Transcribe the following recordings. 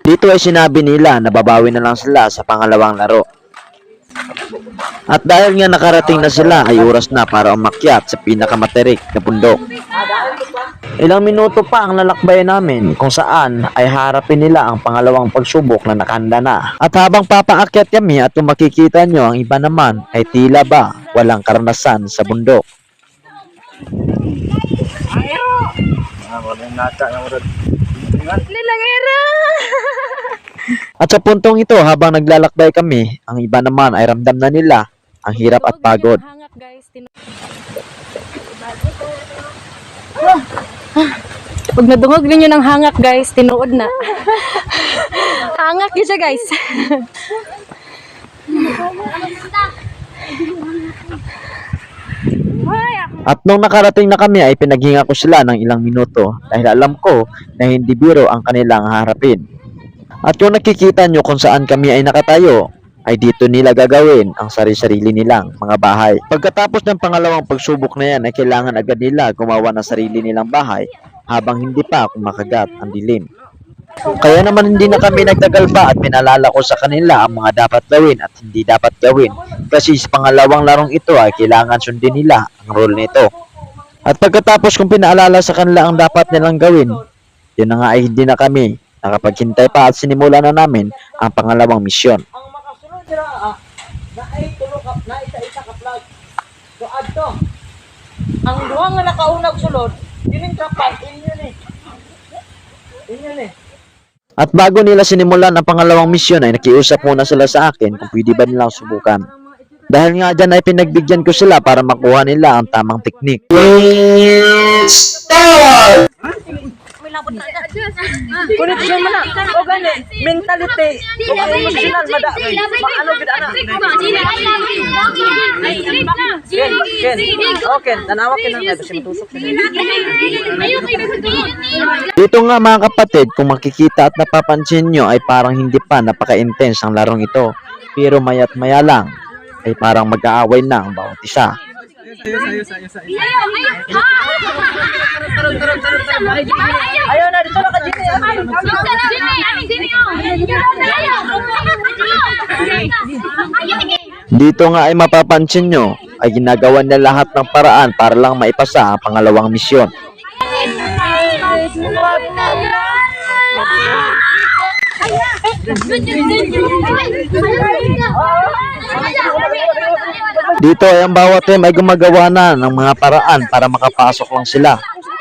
Dito ay sinabi nila na babawi na lang sila sa pangalawang laro. At dahil nga nakarating na sila ay oras na para umakyat sa pinakamatirik na bundok. Ilang minuto pa ang lalakbayan namin kung saan ay harapin nila ang pangalawang pagsubok na nakahanda na. At habang papaakyat kami at kung makikita nyo, ang iba naman ay tila ba walang karanasan sa bundok. At sa puntong ito, habang naglalakbay kami, ang iba naman ay ramdam na nila ang hirap at pagod. Pag nadungog ninyo ng hangak guys, tinuod na. Hangak yun siya guys. At nung nakarating na kami ay pinaghinga ko sila ng ilang minuto dahil alam ko na hindi biro ang kanilang harapin. At kung nakikita nyo kung saan kami ay nakatayo, ay dito nila gagawin ang sarili-sarili nilang mga bahay. Pagkatapos ng pangalawang pagsubok na yan ay kailangan agad nila gumawa ng sarili nilang bahay habang hindi pa kumakagat ang dilim. Kaya naman hindi na kami nagtagal pa at pinalala ko sa kanila ang mga dapat gawin at hindi dapat gawin. Kasi sa pangalawang larong ito ay kailangan sundin nila ang rule nito. At pagkatapos kong pinaalala sa kanila ang dapat nilang gawin, yun na nga ay hindi na kami nakapaghintay pa at sinimula na namin ang pangalawang misyon. Ang makasunod sila na ay tulog na isa ka flag. So adto. Ang duha nga nakaunag sulod, dining trapan inyo ni. Inyo ni. At bago nila sinimulan ang pangalawang misyon ay nakiusap muna sila sa akin kung pwede ba nilang subukan. Dahil nga dyan ay pinagbigyan ko sila para makuha nila ang tamang teknik. Start! Kunit siya man o gani mentality o emotional mada ano gid ana okay tanawa kinang ito tusok Dito nga mga kapatid, kung makikita at napapansin nyo ay parang hindi pa napaka-intense ang larong ito. Pero maya't maya lang ay parang mag-aaway na ang bawat isa. Ayaw na dito na ka Dito nga ay mapapansin nyo ay ginagawa niya lahat ng paraan para lang maipasa ang pangalawang misyon. Dito ay ang bawat team ay gumagawa na ng mga paraan para makapasok lang sila.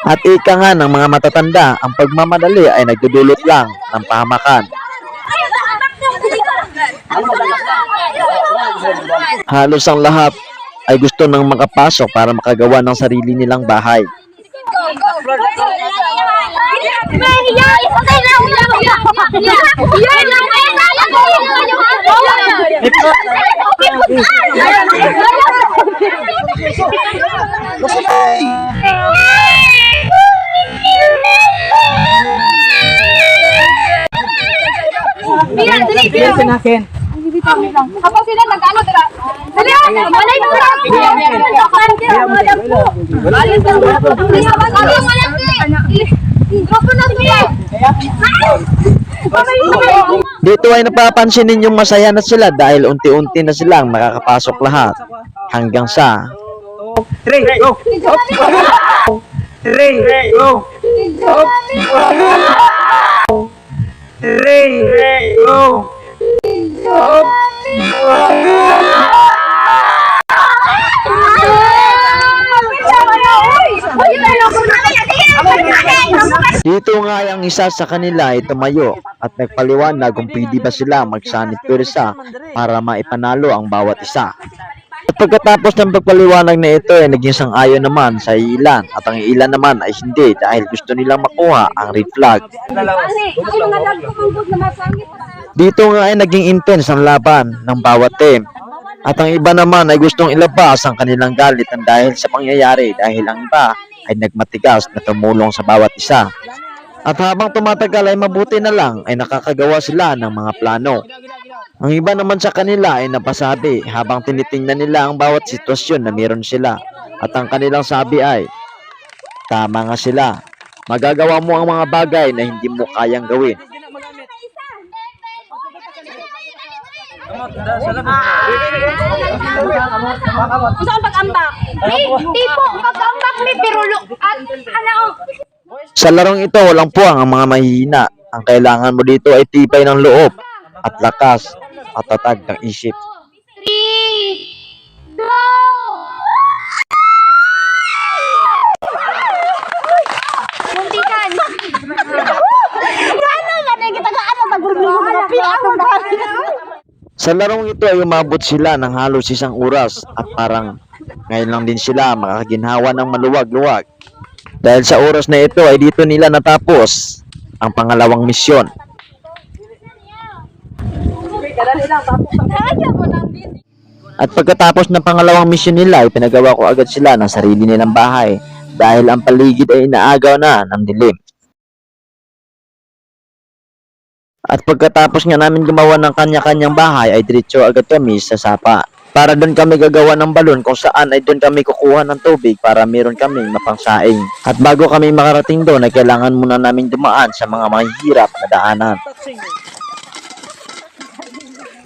At ika nga ng mga matatanda, ang pagmamadali ay nagdudulot lang ng pahamakan. Halos ang lahat ay gusto nang makapasok para makagawa ng sarili nilang bahay. Kapag sila nag-ano dira. Dali, malay mo ra. Dito ay napapansin ninyong masaya na sila dahil unti-unti na silang makakapasok lahat hanggang sa 3 go 3 go 3 go Dito nga ay ang isa sa kanila ay tumayo at nagpaliwanag kung pwede ba sila magsanit pwersa para maipanalo ang bawat isa. At pagkatapos ng pagpaliwanag na ito ay naging sang-ayon naman sa ilan at ang ilan naman ay hindi dahil gusto nilang makuha ang red flag. Dito nga ay naging intense ang laban ng bawat team. At ang iba naman ay gustong ilabas ang kanilang galit dahil sa pangyayari dahil ang iba ay nagmatigas na tumulong sa bawat isa. At habang tumatagal ay mabuti na lang ay nakakagawa sila ng mga plano. Ang iba naman sa kanila ay napasabi habang tinitingnan nila ang bawat sitwasyon na meron sila. At ang kanilang sabi ay, tama nga sila. Magagawa mo ang mga bagay na hindi mo kayang gawin. Saan pag-ambak? Di po, pag-ambak ni Pirulo. At ano? Sa larong ito, walang puwang ang mga mahihina. Ang kailangan mo dito ay tibay ng loob at lakas at tatag ng isip. 3, 2, muntikan. Sa larong ito ay umabot sila ng halos isang oras at parang ngayon lang din sila makakaginhawa ng maluwag-luwag. Dahil sa oras na ito ay dito nila natapos ang pangalawang misyon. At pagkatapos ng pangalawang misyon nila ay pinagawa ko agad sila ng sarili nilang bahay dahil ang paligid ay inaagaw na ng dilim. At pagkatapos nga namin gumawa ng kanya-kanyang bahay ay diretso agad kami sa sapa. Para doon kami gagawa ng balon kung saan ay doon kami kukuha ng tubig para meron kaming mapangsaing. At bago kami makarating doon ay kailangan muna namin dumaan sa mga mahihirap na daanan.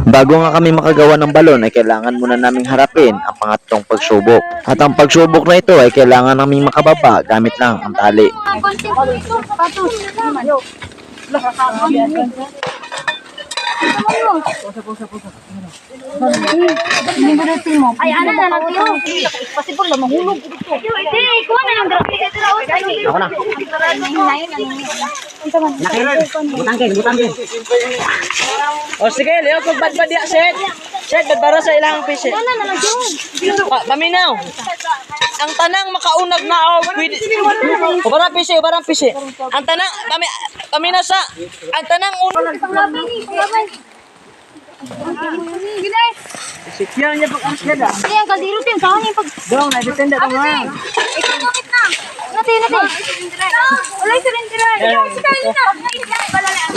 Bago nga kami makagawa ng balon ay kailangan muna naming harapin ang pangatlong pagsubok. At ang pagsubok na ito ay kailangan naming makababa gamit lang ang tali. Ay, ano na lang yun? Possible lang, mahulog. Hindi, kuha na lang. Ako na. Butangkin. O sige, Leo, kung badbad ya, Shed. Shed, badbara sa ilang pisit. Ano na lang yun? Paminaw. Ang tanang makaunag na o pwede. Ubarang pisi. Ang tanang, paminaw sa, ang tanang unag. Gilay! Sikyan niya pag ang Shed ah. Ay, ang kaldero tin, saan yung pag... Dong, nabitenda ka nga. Ikot na! Nati! Walay silindira! Ayaw, sikayin na!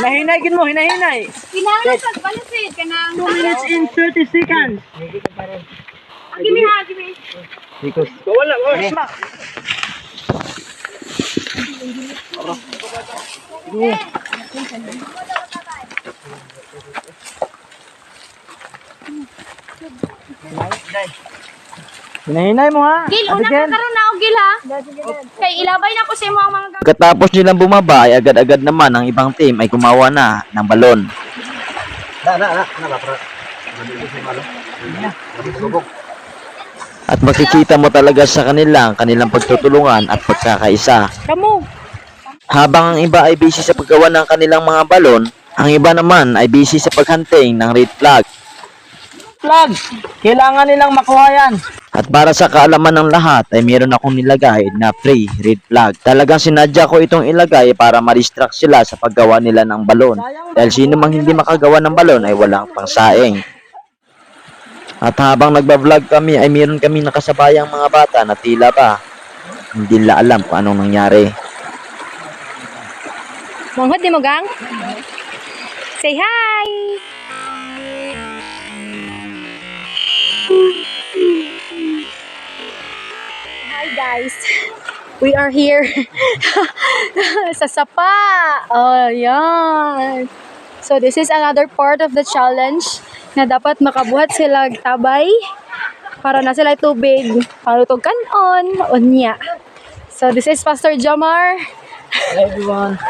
Hinahinay mo, hinahinay. Pinangan sa balasid ka na... 2 minutes and 30 seconds. Give me. Wala, smack. Hinahinay mo ha. Gil, una ka karoon na o Gil ha? Kay ilabay na ko sa imo ang mga... Pagkatapos nilang bumaba ay agad-agad naman ang ibang team ay gumawa na ng balon. At makikita mo talaga sa kanila ang kanilang pagtutulungan at pagkakaisa. Kamu! Habang ang iba ay busy sa paggawa ng kanilang mga balon, ang iba naman ay busy sa paghunting ng red flag. Flag. Kailangan nilang makuha yan. At para sa kaalaman ng lahat ay meron akong nilagay na free red flag. Talagang sinadya ko itong ilagay para ma-distract sila sa paggawa nila ng balon. Dahil sino mang hindi makagawa ng balon ay walang pangsaing. At habang nagba-vlog kami ay meron kaming nakasabayang mga bata na tila ba hindi nila alam kung anong nangyari. Manghod di mo gang? Say hi! Hi guys! We are here sa Sapa! Oh, yan! So this is another part of the challenge na dapat makabuhat sila tabay para na sila tubig palutog kanon unya. So this is Pastor Jomar. Hello everyone.